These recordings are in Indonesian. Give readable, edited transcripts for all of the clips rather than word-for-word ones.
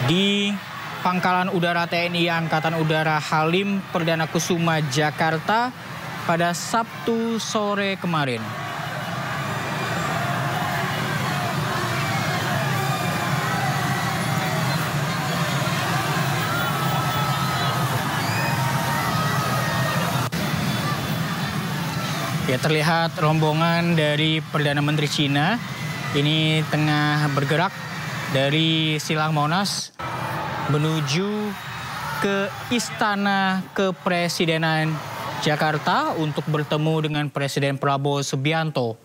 di Pangkalan Udara TNI Angkatan Udara Halim Perdana Kusuma, Jakarta pada Sabtu sore kemarin. Ya, terlihat rombongan dari Perdana Menteri Cina ini tengah bergerak dari Silang Monas menuju ke Istana Kepresidenan Jakarta untuk bertemu dengan Presiden Prabowo Subianto.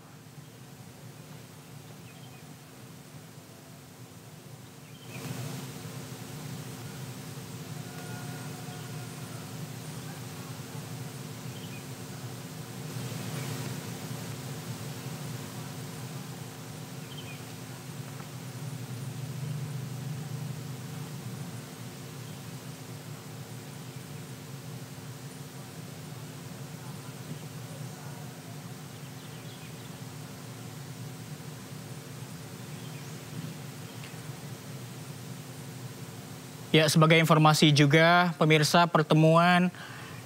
Ya, sebagai informasi juga pemirsa, pertemuan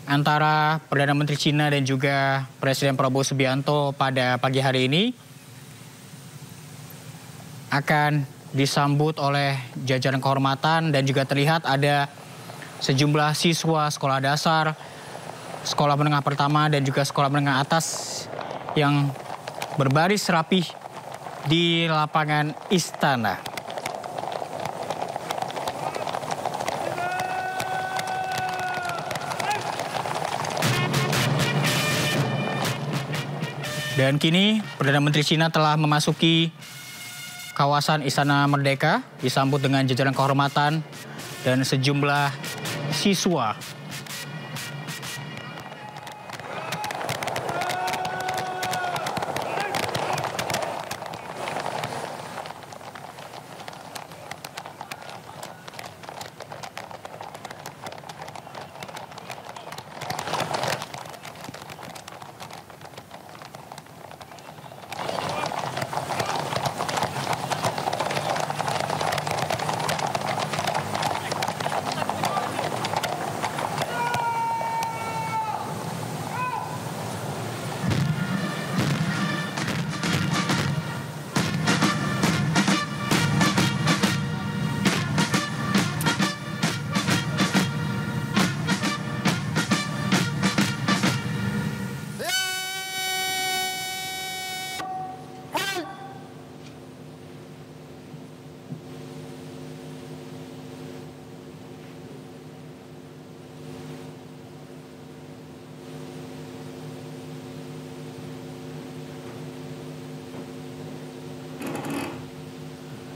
antara Perdana Menteri Cina dan juga Presiden Prabowo Subianto pada pagi hari ini akan disambut oleh jajaran kehormatan dan juga terlihat ada sejumlah siswa sekolah dasar, sekolah menengah pertama dan juga sekolah menengah atas yang berbaris rapih di lapangan istana. Dan kini Perdana Menteri Cina telah memasuki kawasan Istana Merdeka, disambut dengan jajaran kehormatan dan sejumlah siswa.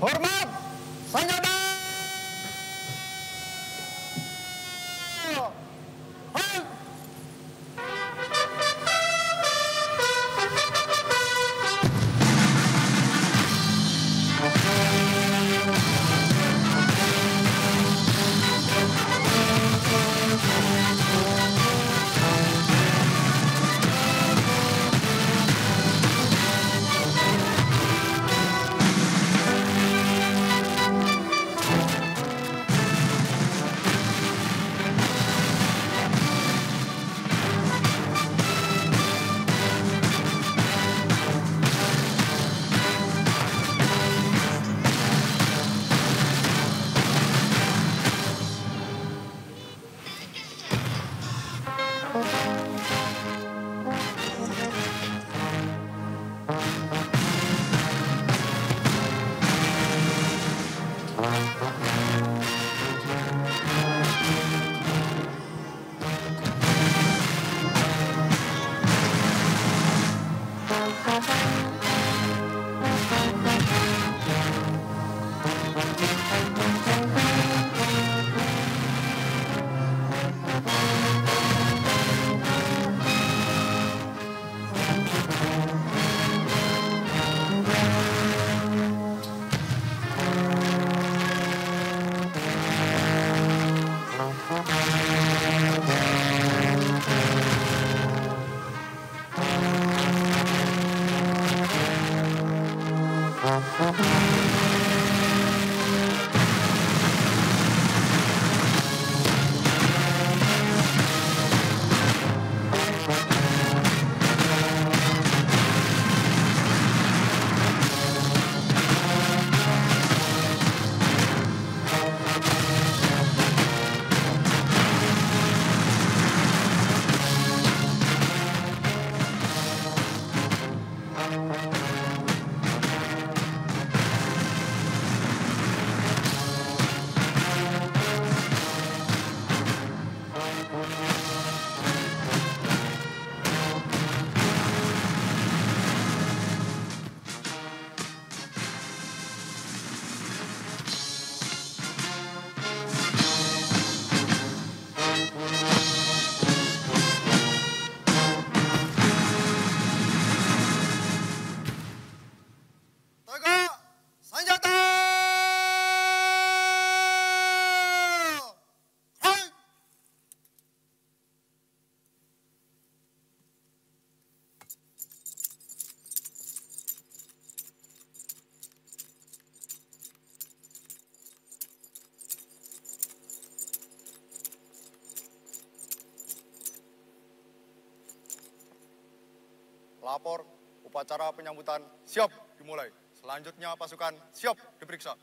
Hormat, senjata! Lapor, upacara penyambutan siap dimulai. Selanjutnya pasukan siap diperiksa.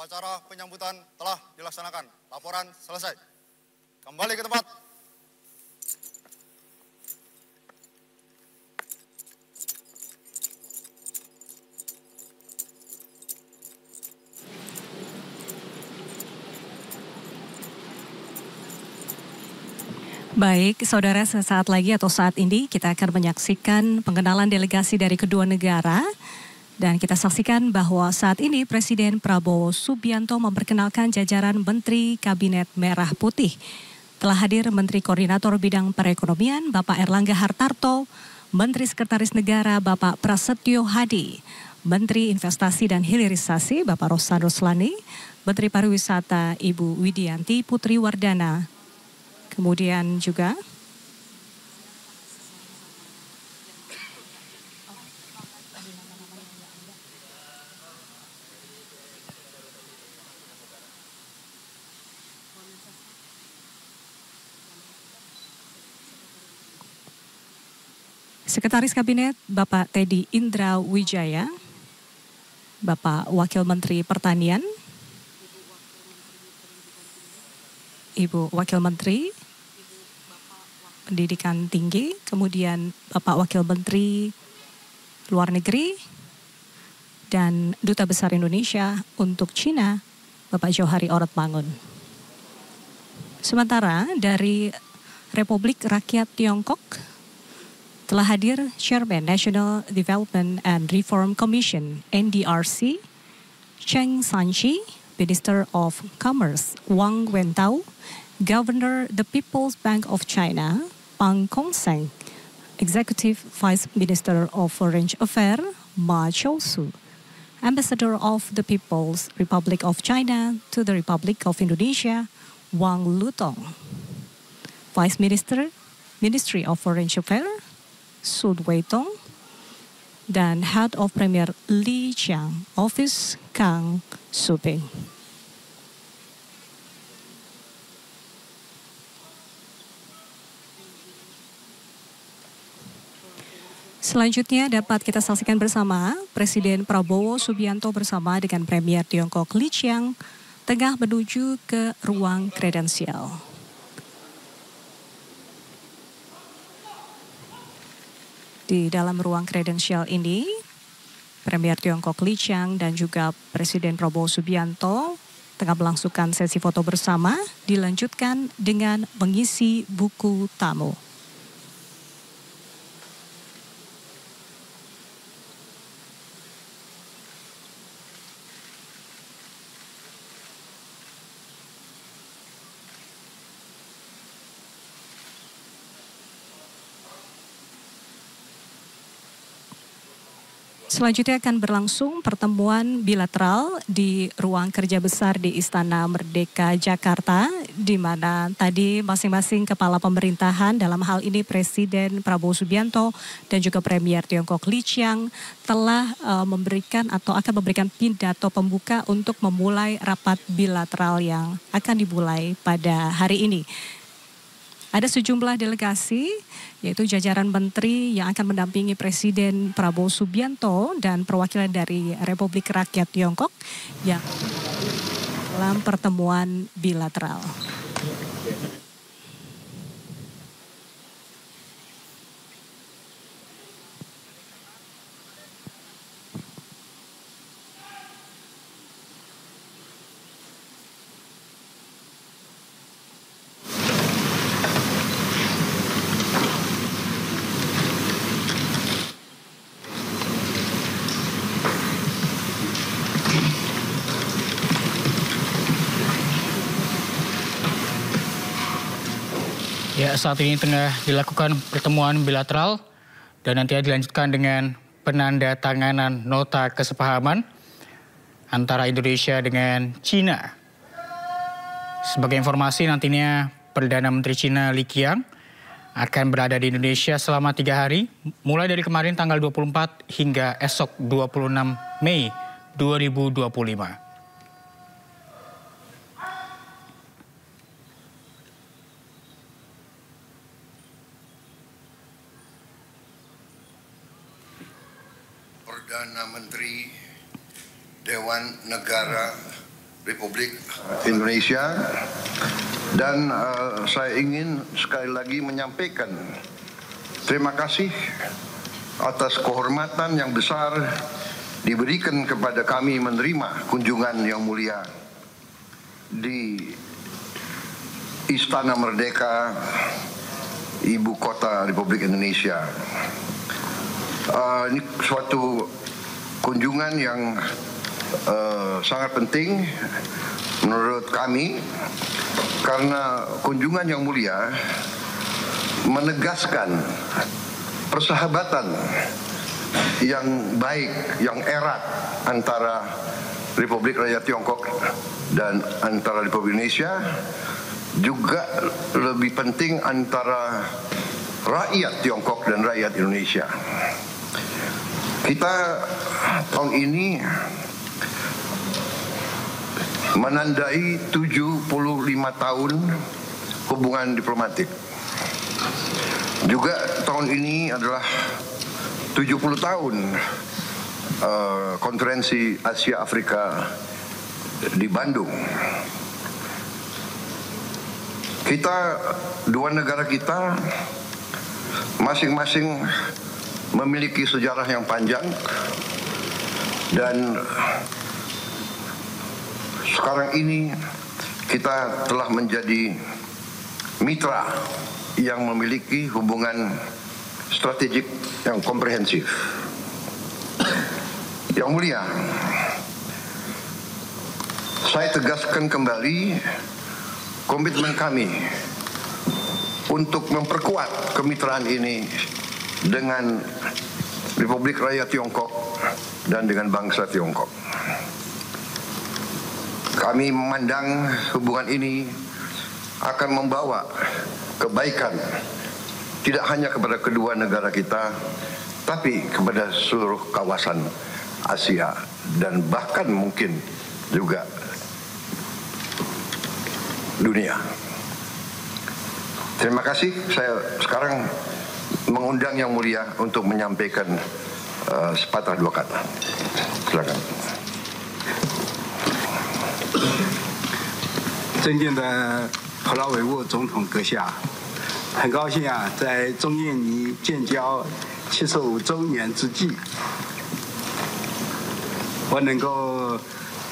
Upacara penyambutan telah dilaksanakan. Laporan selesai. Kembali ke tempat. Baik, saudara, sesaat lagi atau saat ini kita akan menyaksikan pengenalan delegasi dari kedua negara. Dan kita saksikan bahwa saat ini Presiden Prabowo Subianto memperkenalkan jajaran Menteri Kabinet Merah Putih. Telah hadir Menteri Koordinator Bidang Perekonomian Bapak Erlangga Hartarto, Menteri Sekretaris Negara Bapak Prasetyo Hadi, Menteri Investasi dan Hilirisasi Bapak Rosan Ruslani, Menteri Pariwisata Ibu Widianti Putri Wardana, kemudian juga Sekretaris Kabinet Bapak Teddy Indra Wijaya, Bapak Wakil Menteri Pertanian, Ibu Wakil Menteri Pendidikan Tinggi, kemudian Bapak Wakil Menteri Luar Negeri, dan Duta Besar Indonesia untuk Cina, Bapak Johari Oratmangun. Sementara dari Republik Rakyat Tiongkok, telah hadir Chairman National Development and Reform Commission (NDRC), Cheng Sanchi, Minister of Commerce Wang Wentao, Governor the People's Bank of China Pang Kongseng, Executive Vice Minister of Foreign Affairs Ma Chousu, Ambassador of the People's Republic of China to the Republic of Indonesia Wang Lutong, Vice Minister, Ministry of Foreign Affairs Sun Weitong, dan Head of Premier Li Qiang Office Kang Suping. Selanjutnya dapat kita saksikan bersama Presiden Prabowo Subianto bersama dengan Premier Tiongkok Li Qiang tengah menuju ke ruang kredensial. Di dalam ruang kredensial ini, Premier Tiongkok Li Qiang dan juga Presiden Prabowo Subianto tengah melangsungkan sesi foto bersama, dilanjutkan dengan mengisi buku tamu. Selanjutnya akan berlangsung pertemuan bilateral di ruang kerja besar di Istana Merdeka Jakarta, di mana tadi masing-masing kepala pemerintahan, dalam hal ini Presiden Prabowo Subianto dan juga Premier Tiongkok Li Qiang, telah memberikan atau akan memberikan pidato pembuka untuk memulai rapat bilateral yang akan dimulai pada hari ini. Ada sejumlah delegasi, yaitu jajaran menteri yang akan mendampingi Presiden Prabowo Subianto dan perwakilan dari Republik Rakyat Tiongkok yang dalam pertemuan bilateral. Ya, saat ini tengah dilakukan pertemuan bilateral dan nanti dilanjutkan dengan penandatanganan nota kesepahaman antara Indonesia dengan Cina. Sebagai informasi, nantinya Perdana Menteri Cina Li Qiang akan berada di Indonesia selama 3 hari, mulai dari kemarin tanggal 24 hingga esok 26 Mei 2025. Perdana Menteri Dewan Negara Republik Indonesia, dan saya ingin sekali lagi menyampaikan terima kasih atas kehormatan yang besar diberikan kepada kami menerima kunjungan yang mulia di Istana Merdeka, Ibu Kota Republik Indonesia. Ini suatu kunjungan yang sangat penting menurut kami, karena kunjungan yang mulia menegaskan persahabatan yang baik, yang erat antara Republik Rakyat Tiongkok dan antara Republik Indonesia, juga lebih penting antara rakyat Tiongkok dan rakyat Indonesia. Kita tahun ini menandai 75 tahun hubungan diplomatik. Juga tahun ini adalah 70 tahun konferensi Asia Afrika di Bandung. Dua negara kita masing-masing memiliki sejarah yang panjang, dan sekarang ini kita telah menjadi mitra yang memiliki hubungan strategik yang komprehensif. Yang mulia, saya tegaskan kembali komitmen kami untuk memperkuat kemitraan ini dengan Republik Rakyat Tiongkok dan dengan bangsa Tiongkok. Kami memandang hubungan ini akan membawa kebaikan tidak hanya kepada kedua negara kita, tapi kepada seluruh kawasan Asia dan bahkan mungkin juga dunia. Terima kasih. Saya sekarang mengundang Yang Mulia untuk menyampaikan sepatah dua kata. Silakan. 尊敬的普拉维沃总统阁下，很高兴啊，在中印尼建交75周年之际，我能够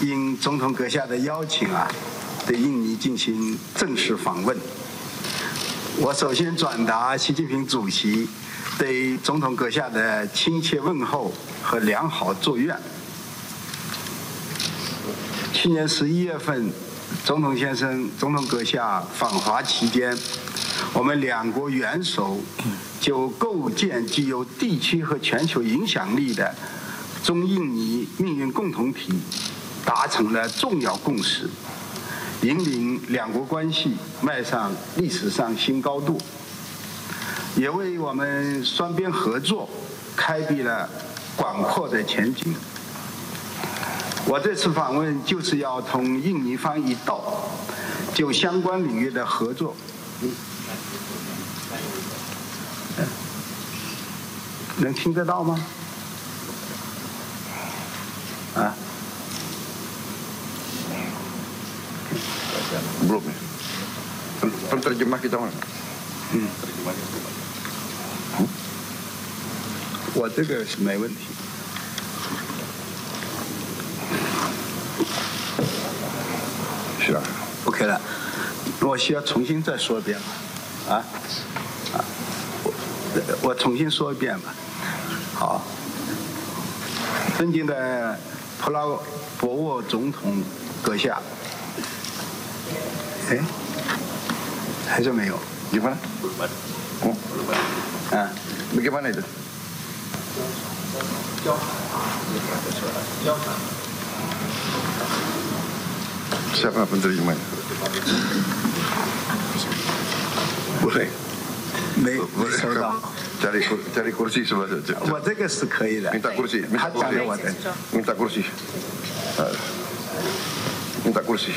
应总统阁下的邀请啊，对印尼进行正式访问。我首先转达习近平主席对总统阁下的亲切问候和良好祝愿。去年11月份，总统先生、总统阁下访华期间，我们两国元首就构建具有地区和全球影响力的中印尼命运共同体达成了重要共识，引领两国关系迈上历史上新高度，也为我们双边合作开辟了广阔的前景。我这次访问就是要同印尼方一道，就相关领域的合作。能听得到吗？啊？ Belum. Penterjemah kita mana? 我这个是没问题。是啊。OK 了，我需要重新再说一遍吗？我重新说一遍吧。好，尊敬的普拉博沃总统阁下。 哎，还是没有。Gimana? Oh. Bagaimana itu? Siapa penerjemahnya? Boleh. 没收到。cari kursi sebelah saja. 我这个是可以的。 Minta kursi. 他讲的我的。Minta kursi. Minta kursi.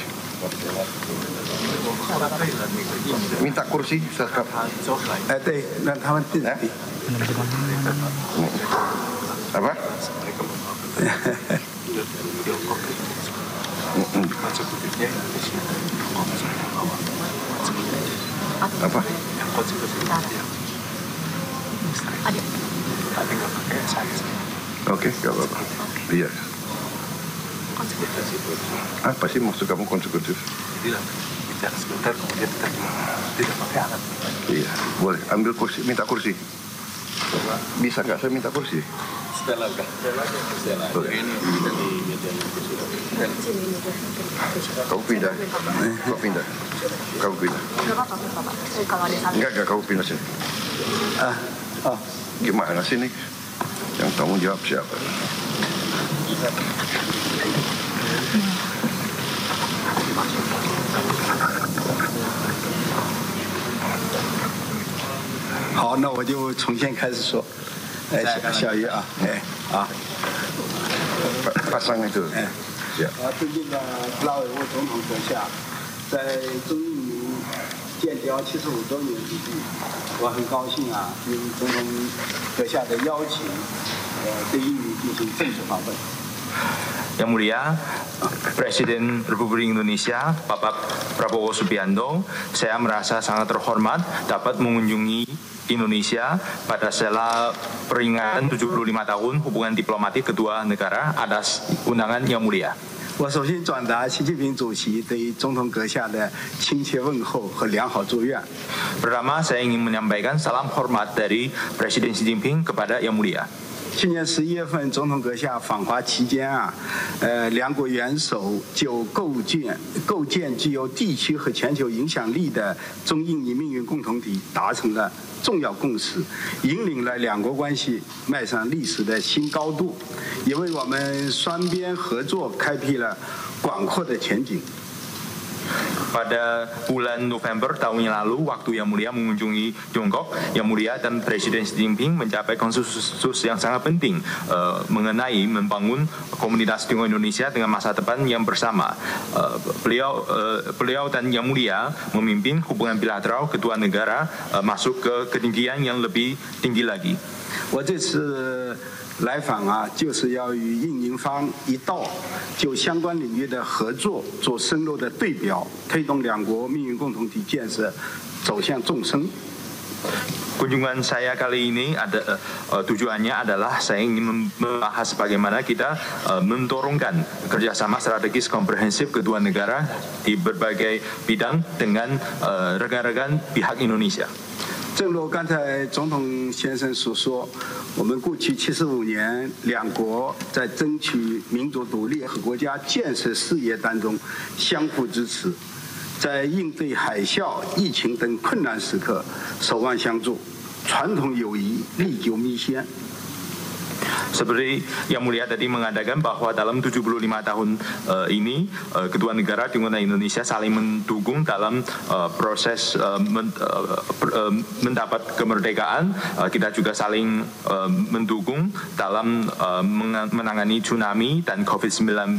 Minta kursi, sekap. 哎，对，让他们自己。Apa? Apa? Oke, gak apa-apa. Iya. Apa sih maksud kamu konsekutif? Bicara sebentar kemudian tidak pakai alat. Iya, boleh. Ambil kursi, minta kursi. Bisa nggak saya minta kursi? Stella udah. Stella. Ini di meja kursi. Kau pindah. Kau pindah. Kau pindah. Enggak, kau pindah sini. Gimana sih nih? Yang tanggung jawab siapa?好，那我就从现开始说。哎，小鱼啊，哎啊。Pasang itu. 哎。尊敬的普拉维沃总统阁下，在中印尼建交75周年之际，我很高兴啊，应总统阁下的邀请，对印尼进行正式访问。 Yang Mulia, Presiden Republik Indonesia, Bapak Prabowo Subianto, saya merasa sangat terhormat dapat mengunjungi Indonesia pada sela peringatan 75 tahun hubungan diplomatik kedua negara atas undangan Yang Mulia. 我首先转达习近平主席对总统阁下的亲切问候和良好祝愿。 Pertama, saya ingin menyampaikan salam hormat dari Presiden Xi Jinping kepada Yang Mulia. 去年11月份，总统阁下访华期间啊，两国元首就构建具有地区和全球影响力的中印尼命运共同体达成了重要共识，引领了两国关系迈上历史的新高度，也为我们双边合作开辟了广阔的前景。 Pada bulan November tahun yang lalu, waktu Yang Mulia mengunjungi Tiongkok, Yang Mulia dan Presiden Xi Jinping mencapai konsensus yang sangat penting mengenai membangun komunitas Tiongkok Indonesia dengan masa depan yang bersama. Beliau dan Yang Mulia memimpin hubungan bilateral kedua negara masuk ke ketinggian yang lebih tinggi lagi. 我这次来访啊，就是要与印尼方一道，就相关领域的合作做深入的对表，推动两国命运共同体建设走向纵深。 Kunjungan saya kali ini tujuannya adalah saya ingin membahas bagaimana kita mendorongkan kerjasama strategis komprehensif kedua negara di berbagai bidang dengan rekan-rekan pihak Indonesia. 正如刚才总统先生所说，我们过去75年，两国在争取民族独立和国家建设事业当中相互支持，在应对海啸、疫情等困难时刻守望相助，传统友谊历久弥新。Seperti Yang Mulia tadi mengatakan bahwa dalam 75 tahun ini kedua negara dengan Indonesia saling mendukung dalam proses mendapat kemerdekaan. Kita juga saling mendukung dalam menangani tsunami dan COVID-19.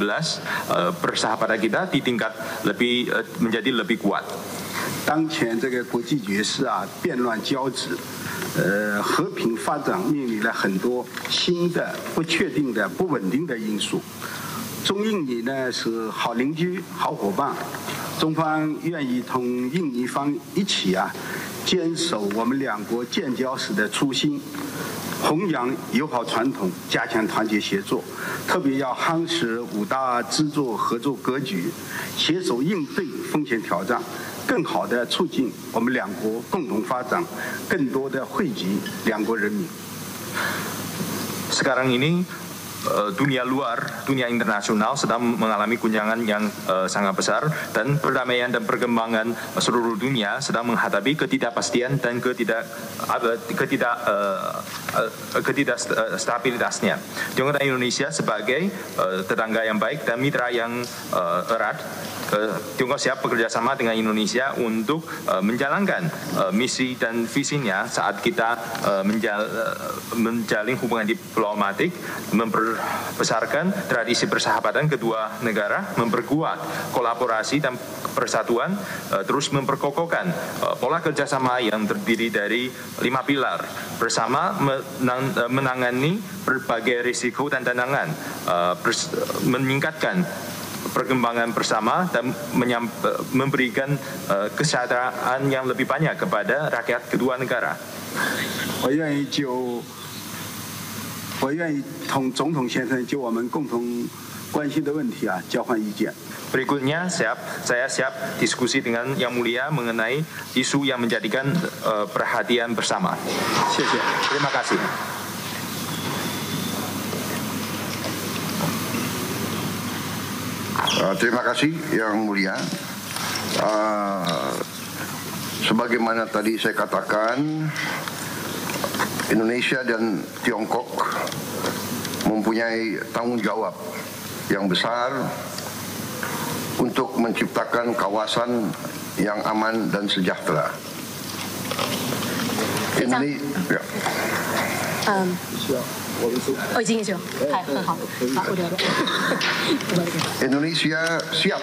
Persahabatan kita di tingkat menjadi lebih kuat. 当前这个国际局势啊，变乱交织，和平发展面临了很多新的、不确定的、不稳定的因素。中印尼呢是好邻居、好伙伴，中方愿意同印尼方一起啊，坚守我们两国建交时的初心，弘扬友好传统，加强团结协作，特别要夯实5大支座合作格局，携手应对风险挑战。 更好地促进我们两国共同发展，更多的惠及两国人民。 Sekarang ini dunia luar, dunia internasional sedang mengalami guncangan yang sangat besar dan perdamaian dan perkembangan seluruh dunia sedang menghadapi ketidakpastian dan ketidakstabilitasnya. Tiongkok dan Indonesia sebagai tetangga yang baik dan mitra yang erat, Tiongkok siap bekerja sama dengan Indonesia untuk menjalankan misi dan visinya saat kita menjalin hubungan diplomatik, membesarkan tradisi persahabatan kedua negara, memperkuat kolaborasi dan persatuan, terus memperkokohkan pola kerjasama yang terdiri dari 5 pilar, bersama menangani berbagai risiko dan tantangan, meningkatkan perkembangan bersama dan memberikan kesejahteraan yang lebih banyak kepada rakyat kedua negara. 我愿意同总统先生就我们共同关心的问题啊交换意见。 Berikutnya saya siap diskusi dengan Yang Mulia mengenai isu yang menjadikan perhatian bersama. Terima kasih. Terima kasih Yang Mulia. Sebagaimana tadi saya katakan, Indonesia dan Tiongkok mempunyai tanggung jawab yang besar untuk menciptakan kawasan yang aman dan sejahtera. Indonesia. 已经很好，Indonesia siap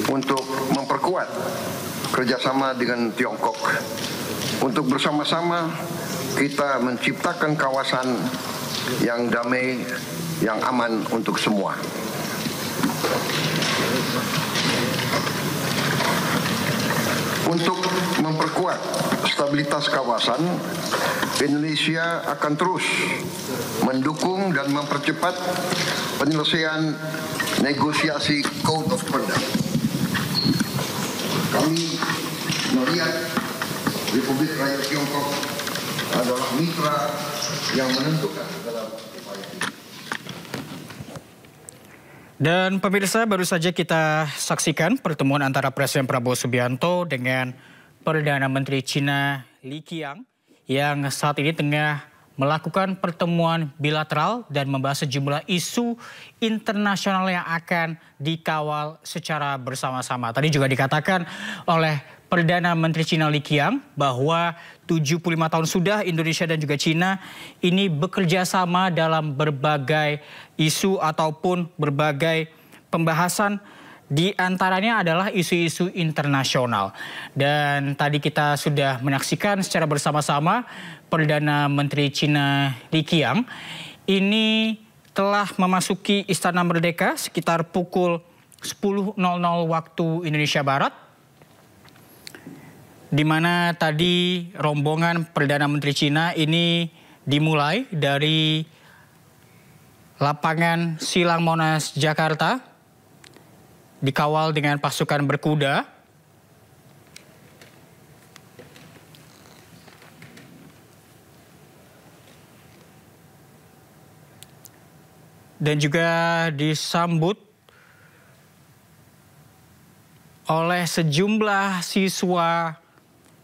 untuk memperkuat kerjasama dengan Tiongkok untuk bersama-sama kita menciptakan kawasan yang damai, yang aman untuk semua. Untuk memperkuat stabilitas kawasan, Indonesia akan terus mendukung dan mempercepat penyelesaian negosiasi Code of Conduct. Kami melihat Republik Rakyat Tiongkok adalah mitra yang menentukan dalam upaya ini. Dan pemirsa, baru saja kita saksikan pertemuan antara Presiden Prabowo Subianto dengan Perdana Menteri China Li Qiang yang saat ini tengah melakukan pertemuan bilateral dan membahas sejumlah isu internasional yang akan dikawal secara bersama-sama. Tadi juga dikatakan oleh Perdana Menteri China Li Qiang bahwa 75 tahun sudah Indonesia dan juga China ini bekerja sama dalam berbagai isu ataupun berbagai pembahasan, di antaranya adalah isu-isu internasional. Dan tadi kita sudah menyaksikan secara bersama-sama Perdana Menteri China Li Qiang ini telah memasuki Istana Merdeka sekitar pukul 10.00 waktu Indonesia Barat, di mana tadi rombongan Perdana Menteri China ini dimulai dari lapangan Silang Monas, Jakarta, dikawal dengan pasukan berkuda. Dan juga disambut oleh sejumlah siswa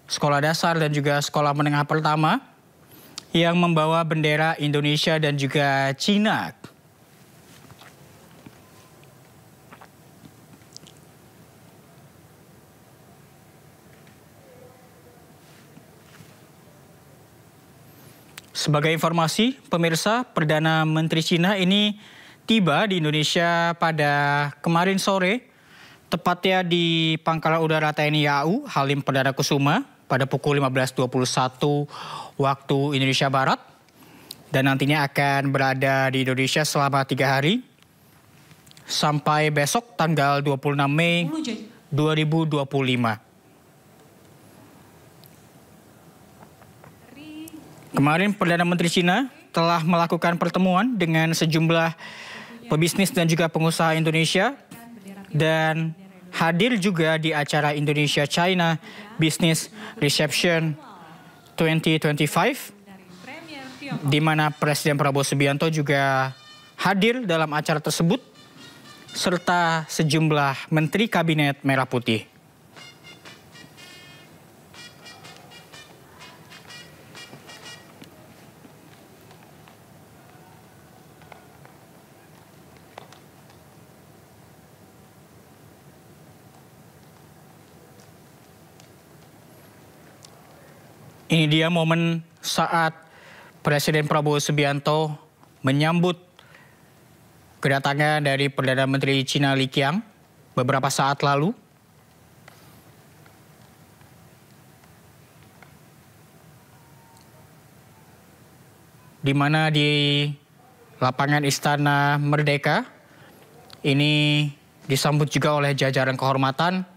sekolah dasar dan juga sekolah menengah pertama yang membawa bendera Indonesia dan juga Cina. Sebagai informasi, pemirsa, Perdana Menteri Cina ini tiba di Indonesia pada kemarin sore, tepatnya di Pangkalan Udara TNI AU Halim Perdana Kusuma pada pukul 15.21 waktu Indonesia Barat, dan nantinya akan berada di Indonesia selama 3 hari sampai besok tanggal 26 Mei 2025. Kemarin Perdana Menteri Cina telah melakukan pertemuan dengan sejumlah pebisnis dan juga pengusaha Indonesia dan hadir juga di acara Indonesia China Business Reception 2025 di mana Presiden Prabowo Subianto juga hadir dalam acara tersebut serta sejumlah menteri Kabinet Merah Putih. Ini dia momen saat Presiden Prabowo Subianto menyambut kedatangan dari Perdana Menteri Cina Li Qiang beberapa saat lalu. Di mana di lapangan Istana Merdeka ini disambut juga oleh jajaran kehormatan.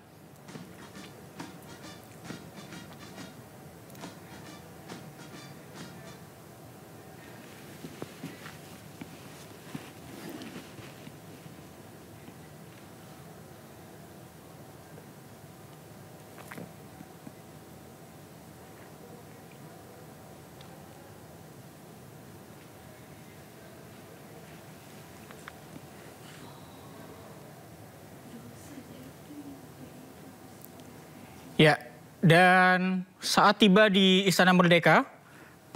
Ya, dan saat tiba di Istana Merdeka,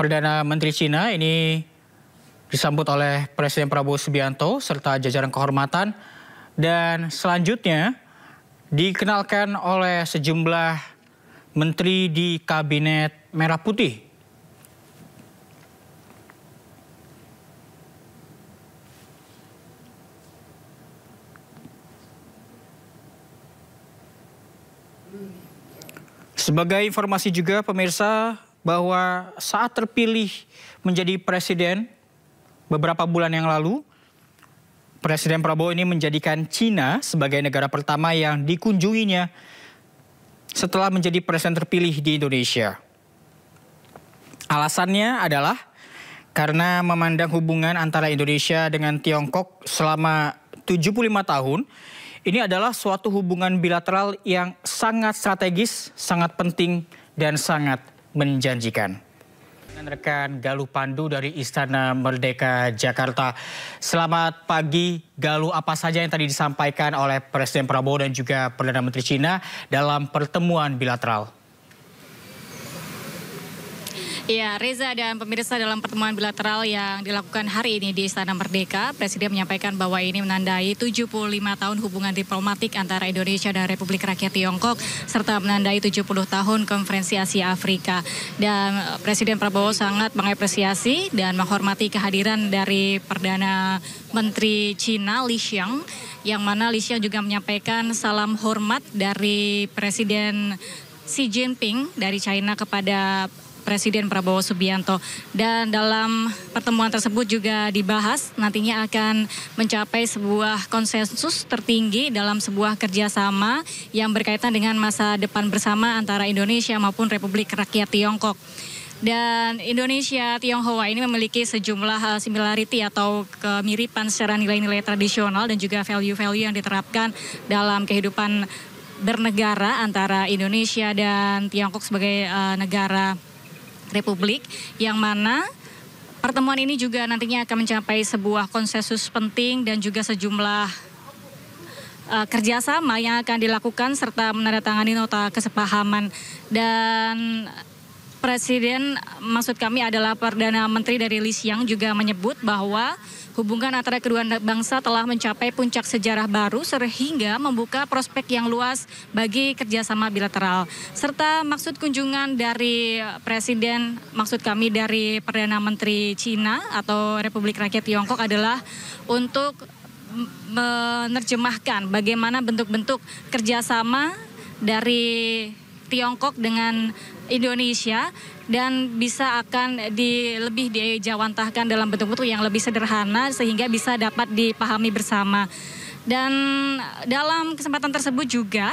Perdana Menteri Cina ini disambut oleh Presiden Prabowo Subianto serta jajaran kehormatan, dan selanjutnya dikenalkan oleh sejumlah menteri di Kabinet Merah Putih. Sebagai informasi juga pemirsa bahwa saat terpilih menjadi presiden beberapa bulan yang lalu, Presiden Prabowo ini menjadikan Cina sebagai negara pertama yang dikunjunginya setelah menjadi presiden terpilih di Indonesia. Alasannya adalah karena memandang hubungan antara Indonesia dengan Tiongkok selama 75 tahun, ini adalah suatu hubungan bilateral yang sangat strategis, sangat penting, dan sangat menjanjikan. Dengan rekan Galuh Pandu dari Istana Merdeka, Jakarta. Selamat pagi, Galuh. Apa saja yang tadi disampaikan oleh Presiden Prabowo dan juga Perdana Menteri Cina dalam pertemuan bilateral? Ya, Reza dan pemirsa, dalam pertemuan bilateral yang dilakukan hari ini di Istana Merdeka, Presiden menyampaikan bahwa ini menandai 75 tahun hubungan diplomatik antara Indonesia dan Republik Rakyat Tiongkok, serta menandai 70 tahun Konferensi Asia Afrika. Dan Presiden Prabowo sangat mengapresiasi dan menghormati kehadiran dari Perdana Menteri Cina Li Qiang, yang mana Li Qiang juga menyampaikan salam hormat dari Presiden Xi Jinping dari China kepada Presiden Prabowo Subianto. Dan dalam pertemuan tersebut juga dibahas nantinya akan mencapai sebuah konsensus tertinggi dalam sebuah kerjasama yang berkaitan dengan masa depan bersama antara Indonesia maupun Republik Rakyat Tiongkok. Dan Indonesia Tionghoa ini memiliki sejumlah similarity atau kemiripan secara nilai-nilai tradisional dan juga value-value yang diterapkan dalam kehidupan bernegara antara Indonesia dan Tiongkok sebagai negara Republik, yang mana pertemuan ini juga nantinya akan mencapai sebuah konsensus penting dan juga sejumlah kerjasama yang akan dilakukan serta menandatangani nota kesepahaman. Dan Presiden, maksud kami adalah Perdana Menteri dari Li Qiang juga menyebut bahwa hubungan antara kedua bangsa telah mencapai puncak sejarah baru sehingga membuka prospek yang luas bagi kerjasama bilateral. Serta maksud kunjungan dari Presiden, maksud kami dari Perdana Menteri Cina atau Republik Rakyat Tiongkok adalah untuk menerjemahkan bagaimana bentuk-bentuk kerjasama dari Tiongkok dengan Indonesia dan bisa akan lebih dijawantahkan dalam bentuk-bentuk yang lebih sederhana sehingga bisa dapat dipahami bersama. Dan dalam kesempatan tersebut juga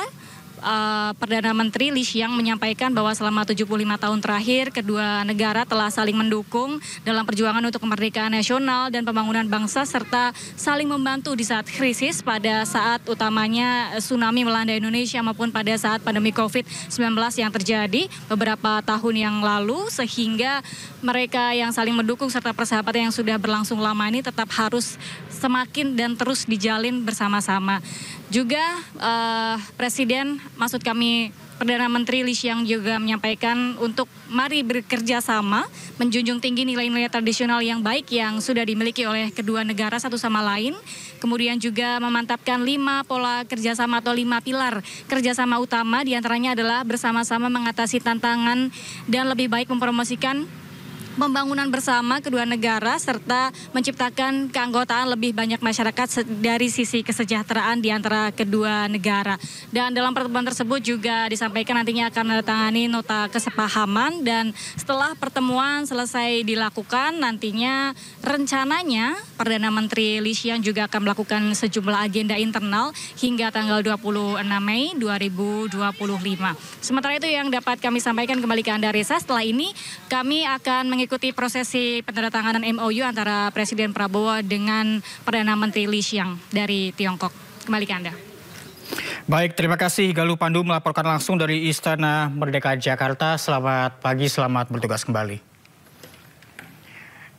Perdana Menteri Li Qiang menyampaikan bahwa selama 75 tahun terakhir kedua negara telah saling mendukung dalam perjuangan untuk kemerdekaan nasional dan pembangunan bangsa serta saling membantu di saat krisis pada saat utamanya tsunami melanda Indonesia maupun pada saat pandemi COVID-19 yang terjadi beberapa tahun yang lalu, sehingga mereka yang saling mendukung serta persahabatan yang sudah berlangsung lama ini tetap harus semakin dan terus dijalin bersama-sama. Juga Presiden, maksud kami Perdana Menteri Li Qiang juga menyampaikan untuk mari bekerja sama, menjunjung tinggi nilai-nilai tradisional yang baik yang sudah dimiliki oleh kedua negara satu sama lain. Kemudian juga memantapkan 5 pola kerjasama atau 5 pilar kerjasama utama, diantaranya adalah bersama-sama mengatasi tantangan dan lebih baik mempromosikan pembangunan bersama kedua negara serta menciptakan keanggotaan lebih banyak masyarakat dari sisi kesejahteraan di antara kedua negara. Dan dalam pertemuan tersebut juga disampaikan nantinya akan menandatangani nota kesepahaman, dan setelah pertemuan selesai dilakukan nantinya rencananya Perdana Menteri Li Qiang juga akan melakukan sejumlah agenda internal hingga tanggal 26 Mei 2025. Sementara itu yang dapat kami sampaikan, kembali ke Anda Reza. Setelah ini kami akan mengikuti prosesi penandatanganan MOU antara Presiden Prabowo dengan Perdana Menteri Li Qiang dari Tiongkok. Kembali ke Anda. Baik, terima kasih Galuh Pandu melaporkan langsung dari Istana Merdeka Jakarta. Selamat pagi, selamat bertugas kembali.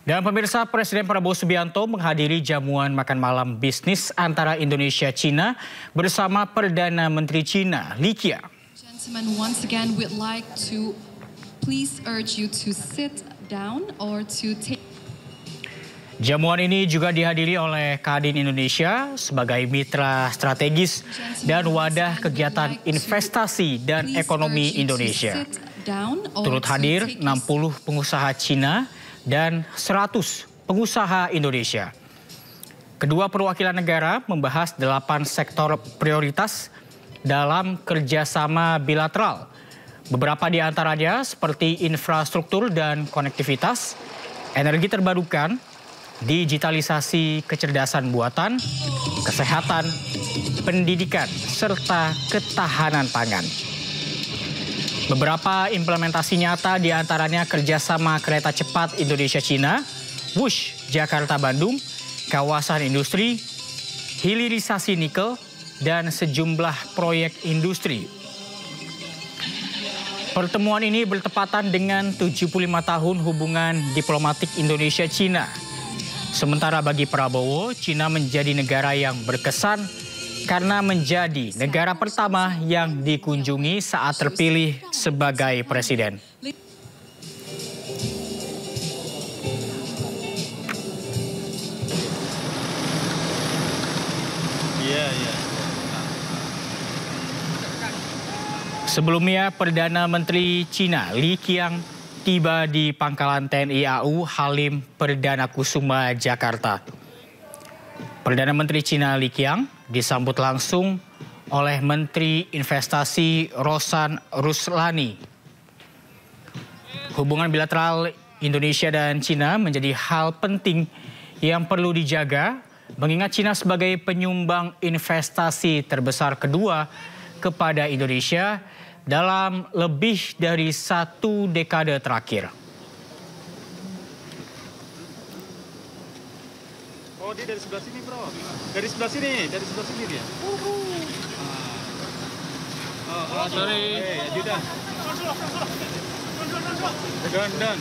Dan pemirsa, Presiden Prabowo Subianto menghadiri jamuan makan malam bisnis antara Indonesia-Cina bersama Perdana Menteri Cina Li Qiang. Gentlemen, once again we'd like to please urge you to sit down or to take. Jamuan ini juga dihadiri oleh Kadin Indonesia sebagai mitra strategis dan wadah kegiatan investasi dan ekonomi Indonesia. Turut hadir 60 pengusaha Cina dan 100 pengusaha Indonesia. Kedua perwakilan negara membahas 8 sektor prioritas dalam kerjasama bilateral. Beberapa di antaranya seperti infrastruktur dan konektivitas, energi terbarukan, digitalisasi kecerdasan buatan, kesehatan, pendidikan, serta ketahanan pangan. Beberapa implementasi nyata di antaranya kerjasama kereta cepat Indonesia-Cina, Wush Jakarta-Bandung, kawasan industri, hilirisasi nikel, dan sejumlah proyek industri. Pertemuan ini bertepatan dengan 75 tahun hubungan diplomatik Indonesia-Cina. Sementara bagi Prabowo, Cina menjadi negara yang berkesan karena menjadi negara pertama yang dikunjungi saat terpilih sebagai presiden. Sebelumnya, Perdana Menteri Cina Li Qiang tiba di Pangkalan TNI AU Halim Perdana Kusuma, Jakarta. Perdana Menteri Cina Li Qiang disambut langsung oleh Menteri Investasi Rosan Ruslani. Hubungan bilateral Indonesia dan Cina menjadi hal penting yang perlu dijaga, mengingat Cina sebagai penyumbang investasi terbesar kedua kepada Indonesia dalam lebih dari 1 dekade terakhir. Oh, dia dari sebelah sini, bro. Dari sebelah sini dia. Oh, sorry. Judah. Dan.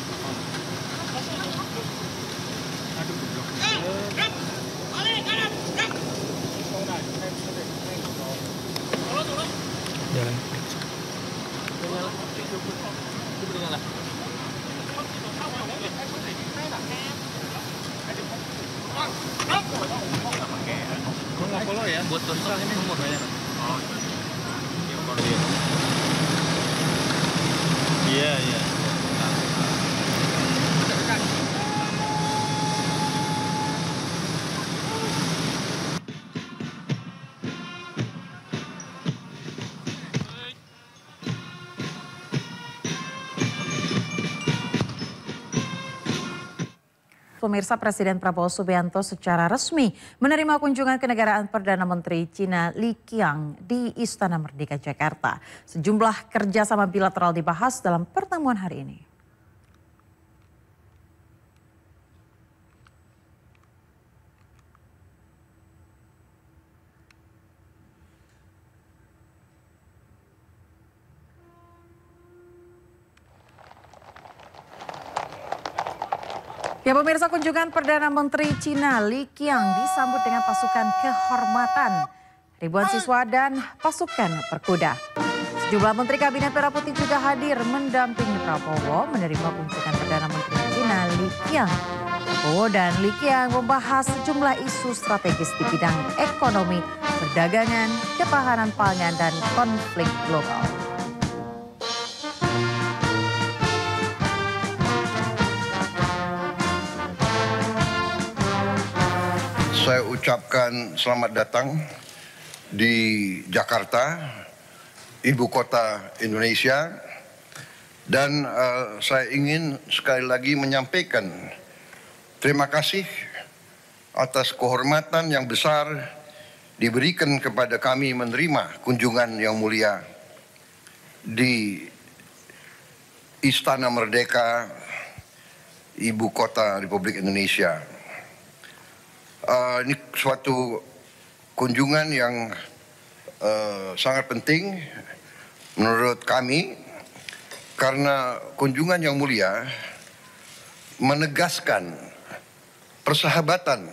Jalan. buat tutup semua bayar. Oh, iya baru ya. Iya, iya. Pemirsa, Presiden Prabowo Subianto secara resmi menerima kunjungan kenegaraan Perdana Menteri Cina Li Qiang di Istana Merdeka Jakarta. Sejumlah kerjasama bilateral dibahas dalam pertemuan hari ini. Ya pemirsa, kunjungan Perdana Menteri Cina Li Qiang disambut dengan pasukan kehormatan, ribuan siswa dan pasukan berkuda. Sejumlah Menteri Kabinet Merah Putih juga hadir mendampingi Prabowo menerima kunjungan Perdana Menteri Cina Li Qiang. Prabowo dan Li Qiang membahas sejumlah isu strategis di bidang ekonomi, perdagangan, ketahanan pangan, dan konflik global. Saya ucapkan selamat datang di Jakarta, ibu kota Indonesia, dan saya ingin sekali lagi menyampaikan terima kasih atas kehormatan yang besar diberikan kepada kami menerima kunjungan yang mulia di Istana Merdeka, ibu kota Republik Indonesia. Ini suatu kunjungan yang sangat penting menurut kami, karena kunjungan yang mulia menegaskan persahabatan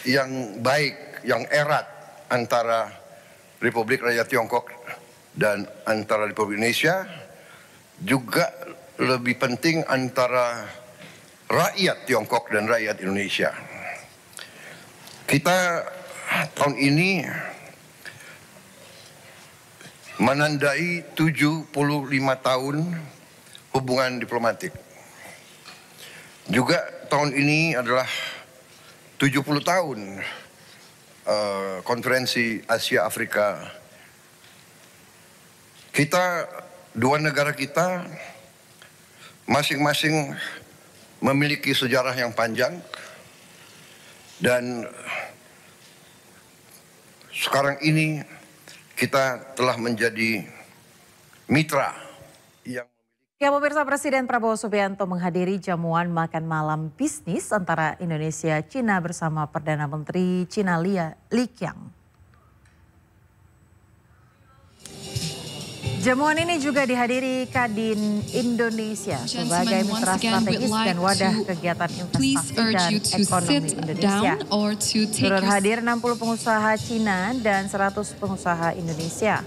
yang baik, yang erat antara Republik Rakyat Tiongkok dan antara Republik Indonesia, juga lebih penting antara rakyat Tiongkok dan rakyat Indonesia. Kita tahun ini menandai 75 tahun hubungan diplomatik. Juga tahun ini adalah 70 tahun konferensi Asia Afrika. Kita, dua negara kita masing-masing memiliki sejarah yang panjang, dan sekarang ini kita telah menjadi mitra yang... Ya pemirsa, Presiden Prabowo Subianto menghadiri jamuan makan malam bisnis antara Indonesia Cina bersama Perdana Menteri Cina Li Qiang. Jamuan ini juga dihadiri Kadin Indonesia sebagai mitra strategis dan wadah kegiatan investasi dan ekonomi Indonesia. Turut hadir 60 pengusaha Cina dan 100 pengusaha Indonesia.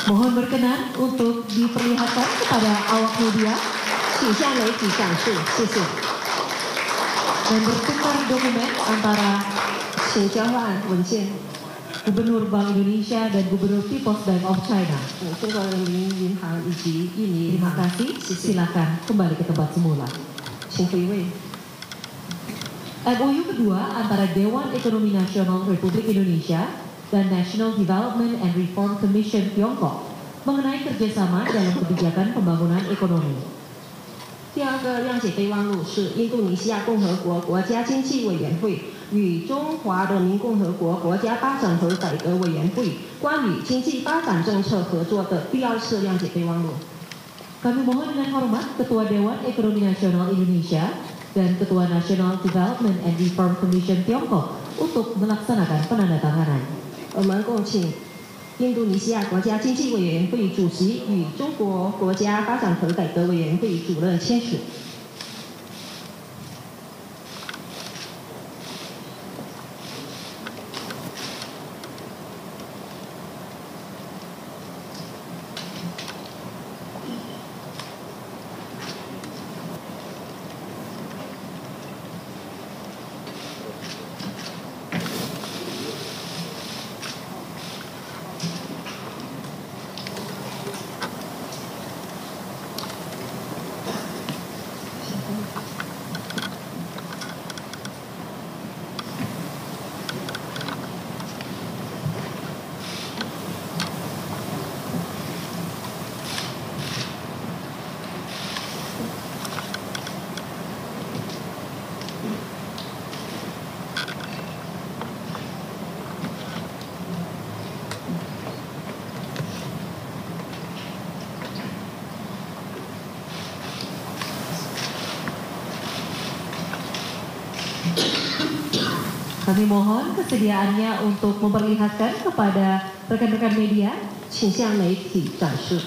Mohon berkenan untuk diperlihatkan kepada awak media. Dan bertukar dokumen antara Gubernur Bank Indonesia dan Gubernur People's Bank of China. Terima kasih. Silakan kembali ke tempat semula. MOU kedua antara Dewan Ekonomi Nasional Republik Indonesia dan National Development and Reform Commission Tiongkok mengenai kerjasama dalam kebijakan pembangunan ekonomi. 第二个谅解备忘录是印度尼西亚共和国国家经济委员会与中华人民共和国国家发展和改革委员会关于经济发展政策合作的第二次谅解备忘录。Kami mohon dengan hormat Ketua Dewan Ekonomi Nasional Indonesia dan Ketua National Development and Reform Commission Tiongkok untuk melaksanakan penandatanganan. 我们恭请印度尼西亚国家经济委员会主席与中国国家发展和改革委员会主任签署。Kami mohon kesediaannya untuk memperlihatkan kepada rekan-rekan media, 请向媒体展示。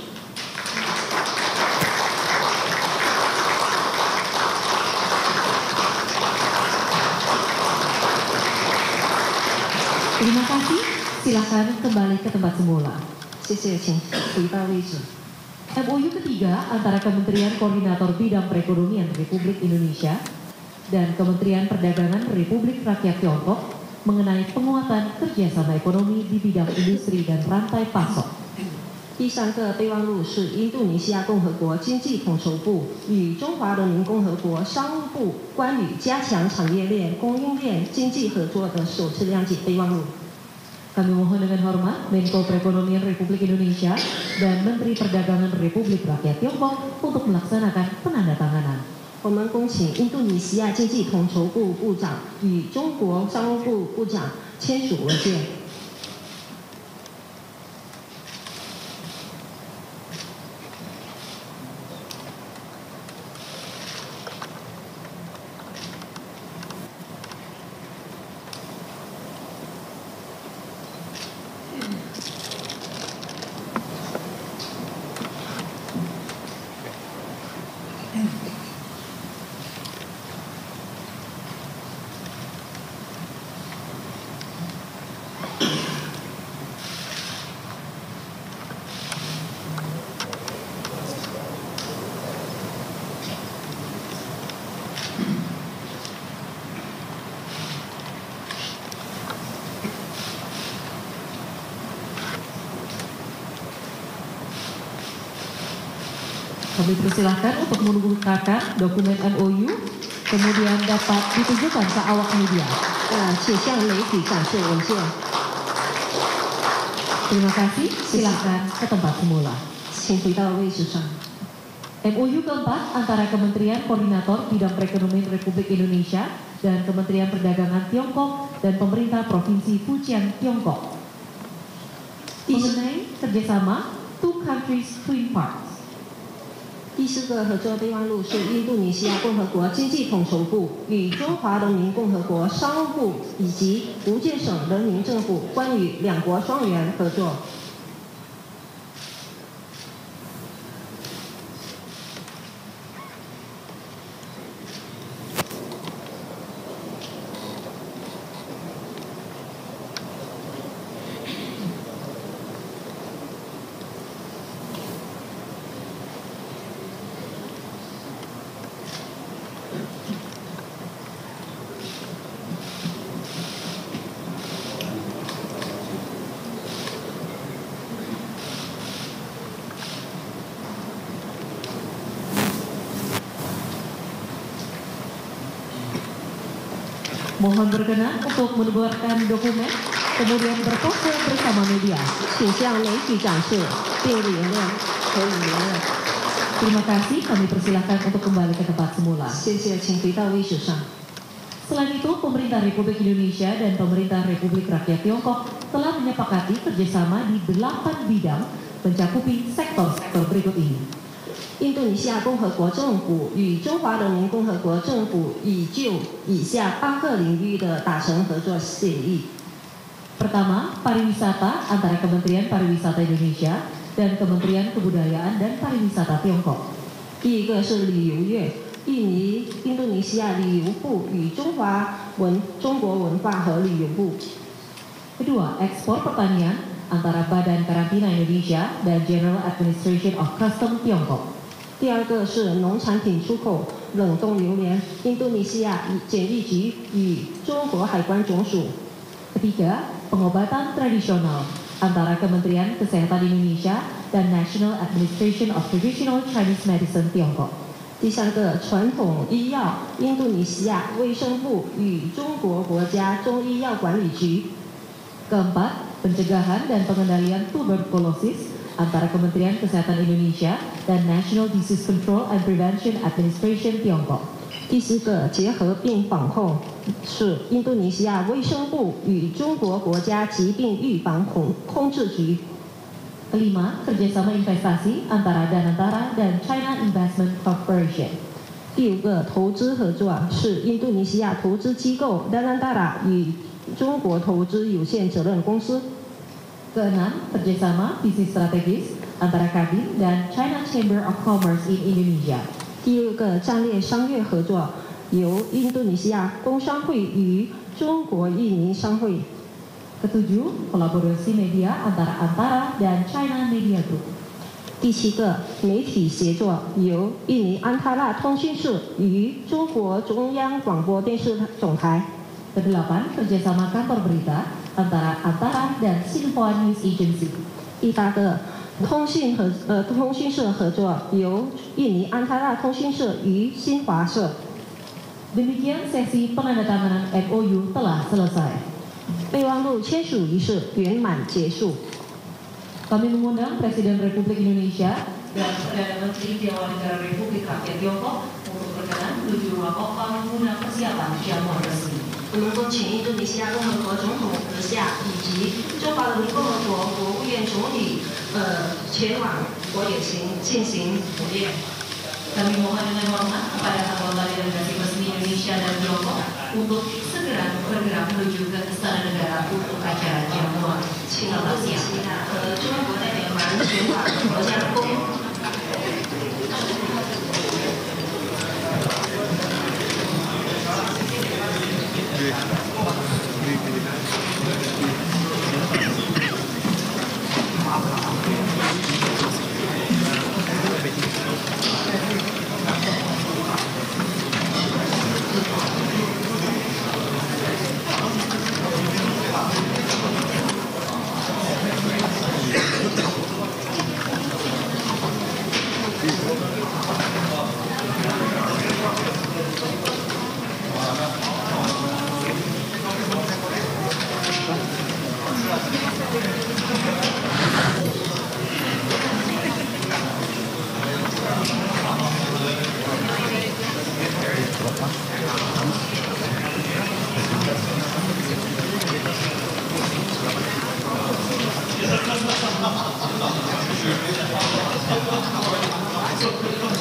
Terima kasih. Silakan kembali ke tempat semula. 谢谢，请回到位置。MOU ketiga antara Kementerian Koordinator Bidang Perekonomian Republik Indonesia dan Kementerian Perdagangan Republik Rakyat Tiongkok mengenai penguatan kerjasama ekonomi di bidang industri dan rantai pasok. 第三个备忘录是印度尼西亚共和国经济统筹部与中华人民共和国商务部关于加强产业链、供应链经济合作的首次谅解备忘录。Kami mohon dengan hormat Menko Perekonomian Republik Indonesia dan Menteri Perdagangan Republik Rakyat Tiongkok untuk melaksanakan penandatanganan. 我们恭请印度尼西亚经济统筹部部长与中国商务部部长签署文件。Kami persilahkan untuk menggunakan dokumen MOU, kemudian dapat ditunjukkan ke awak media. Terima kasih, silakan ke tempat semula. MOU keempat antara Kementerian Koordinator Bidang Perekonomian Republik Indonesia dan Kementerian Perdagangan Tiongkok dan Pemerintah Provinsi Fujian Tiongkok mengenai kerjasama Two Countries Twin Parks. 第四个合作备忘录是印度尼西亚共和国经济统筹部与中华人民共和国商务部以及福建省人民政府关于两国双元合作。Mohon berkenan untuk menebarkan dokumen, kemudian berpose bersama media. 请向媒体展示，并联络和与联络。Terima kasih, kami persilahkan untuk kembali ke tempat semula. Selain itu, pemerintah Republik Indonesia dan pemerintah Republik Rakyat Tiongkok telah menyepakati kerjasama di 8 bidang mencakupi sektor-sektor berikut ini. 印度尼西亚共和国政府与中华人民共和国政府已就以下8个领域的达成合作协议。 Pertama, pariwisata antara Kementerian Pariwisata Indonesia dan Kementerian Kebudayaan dan Pariwisata Tiongkok. 第一个是旅游业，印度尼西亚旅游部与中国文化和旅游部。 Kedua, ekspor pertanian antara Badan Karantina Indonesia dan General Administration of Custom Tiongkok. 第二个是农产品出口，冷冻榴莲，印度尼西亚检疫局与中国海关总署。 Ketiga, pengobatan tradisional antara Kementerian Kesehatan Indonesia dan National Administration of Traditional Chinese Medicine Tiongkok. 第三个，传统医药，印度尼西亚卫生部与中国国家中医药管理局。 Keempat, pencegahan dan pengendalian tuberkulosis antara Kementerian Kesehatan Indonesia dan National Disease Control and Prevention Administration Tiongkok. 第四个，结核病防控是印度尼西亚卫生部与中国国家疾病预防控制局。 Kelima, kerjasama investasi antara Danantara dan China Investment Corporation. 第五个，投资合作是印度尼西亚投资机构 Danantara 与中国投资有限责任公司。 Keenam, kerjasama bisnis strategis antara Kadin dan China Chamber of Commerce in Indonesia. 第六个，战略商业合作由印度尼西亚工商会与中国印尼商会。 Ketujuh, kolaborasi media antara dan China Media Group. 第七个，媒体协作由印尼安塔拉通讯社与中国中央广播电视总台。 Kedelapan, kerjasama kantor berita antara dan Xinhua News Agency. 第八个，通讯社合作由印尼安塔拉通讯社与新华社。 Demikian sesi penandatanganan MOU telah selesai. 备忘录签署仪式圆满结束。 Kami mengundang Presiden Republik Indonesia dan Perdana Menteri Dewan Negara Republik Rakyat Tiongkok untuk berkenan menuju ruang opal guna persiapan jamuan resmi. 我们恭请印度尼西亚共和国总统阁下以及中华人民共和国国务院总理前往国演进行午宴。 Kami mohon dengan hormat kepada anggota delegasi resmi Indonesia dan Tiongkok untuk segera bergerak menuju ke Istana Negara untuk acara jamuan. 请印度尼西亚和中国代表团前往国家宫。 Masuk.